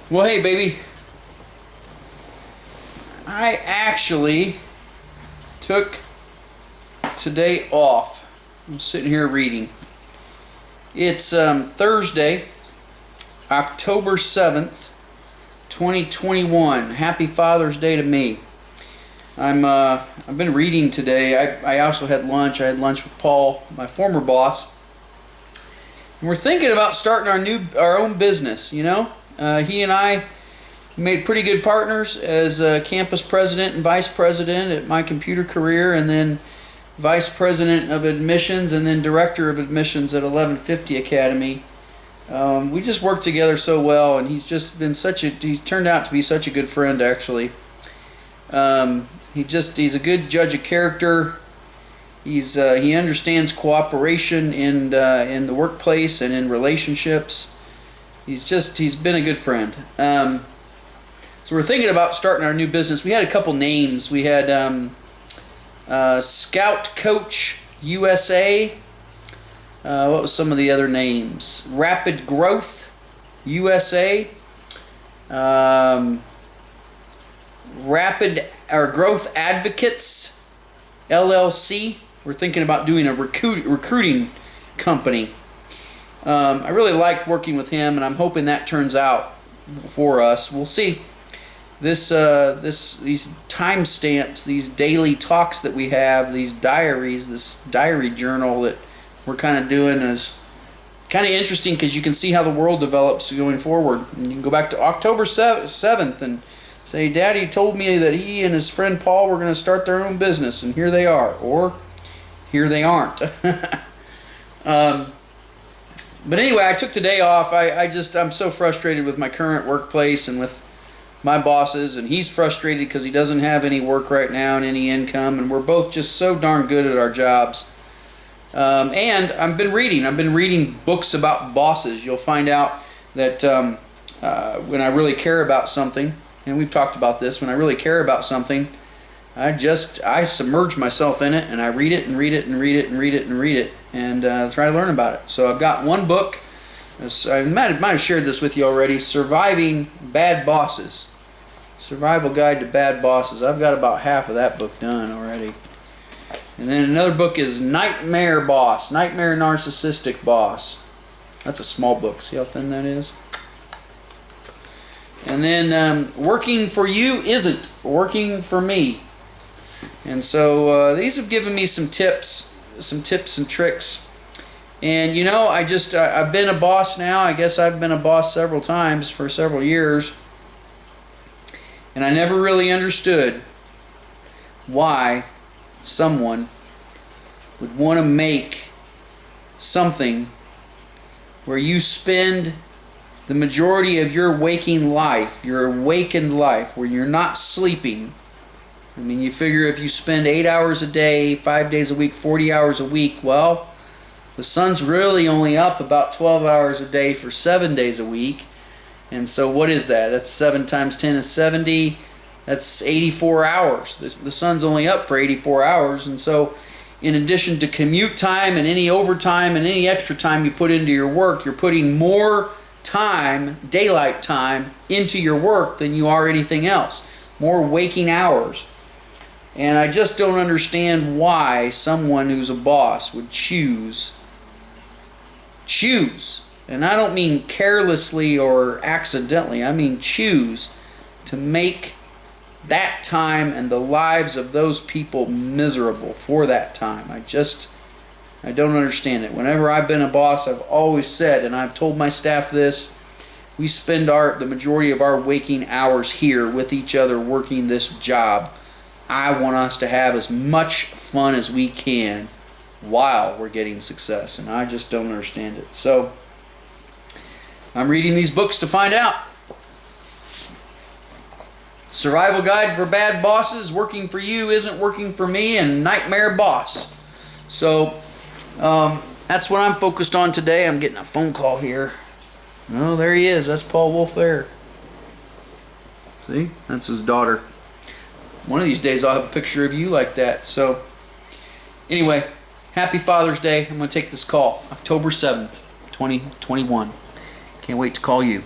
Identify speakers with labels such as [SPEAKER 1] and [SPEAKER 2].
[SPEAKER 1] Well, hey, baby. I actually took today off. I'm sitting here reading. It's Thursday, October 7th, 2021. Happy Father's Day to me. I've been reading today. I also had lunch. I had lunch with Paul, my former boss. And we're thinking about starting our own business, you know? He and I made pretty good partners as campus president and vice president at my computer career, and then vice president of admissions, and then director of admissions at 1150 Academy. We just worked together so well, and he's turned out to be such a good friend, actually. He's a good judge of character. He understands cooperation in the workplace and in relationships. He's been a good friend. So we're thinking about starting our new business. We had a couple names. We had Scout Coach USA. What was some of the other names? Rapid Growth USA. Growth Advocates LLC. We're thinking about doing a recruiting company. I really liked working with him, and I'm hoping that turns out for us. We'll see. These timestamps, these daily talks that we have, these diaries, this diary journal that we're kind of doing is kind of interesting because you can see how the world develops going forward. And you can go back to October 7th and say, Daddy told me that he and his friend Paul were going to start their own business, and here they are, or here they aren't. But anyway, I took today off. I'm so frustrated with my current workplace and with my bosses, and he's frustrated because he doesn't have any work right now and any income, and we're both just so darn good at our jobs. And I've been reading books about bosses. You'll find out that when I really care about something, and we've talked about this, when I really care about something, I submerge myself in it, and I read it and read it and read it and read it and read it, and try to learn about it. So I've got one book. I might have shared this with you already. Surviving Bad Bosses. Survival Guide to Bad Bosses. I've got about half of that book done already. And then another book is Nightmare Boss. Nightmare Narcissistic Boss. That's a small book. See how thin that is? And then Working for You Isn't Working for Me. And so these have given me some tips and tricks. And you know, I've been a boss now. I guess I've been a boss several times for several years. And I never really understood why someone would want to make something where you spend the majority of your waking life, your awakened life, where you're not sleeping. I mean, you figure if you spend 8 hours a day, 5 days a week, 40 hours a week, well, the sun's really only up about 12 hours a day for 7 days a week. And so what is that? That's 7 times 10 is 70. That's 84 hours. The sun's only up for 84 hours. And so in addition to commute time and any overtime and any extra time you put into your work, you're putting more time, daylight time, into your work than you are anything else. More waking hours. And I just don't understand why someone who's a boss would choose, and I don't mean carelessly or accidentally, I mean choose to make that time and the lives of those people miserable for that time. I don't understand it. Whenever I've been a boss, I've always said, and I've told my staff this, we spend the majority of our waking hours here with each other working this job. I want us to have as much fun as we can while we're getting success, and I just don't understand it. So I'm reading these books to find out. Survival Guide for Bad Bosses, Working for You Isn't Working for Me, and Nightmare Boss. So that's what I'm focused on today. I'm getting a phone call here. Oh, there he is. That's Paul Wolf there. See? That's his daughter. One of these days I'll have a picture of you like that. So anyway, happy Father's Day. I'm going to take this call. October 7th, 2021. Can't wait to call you.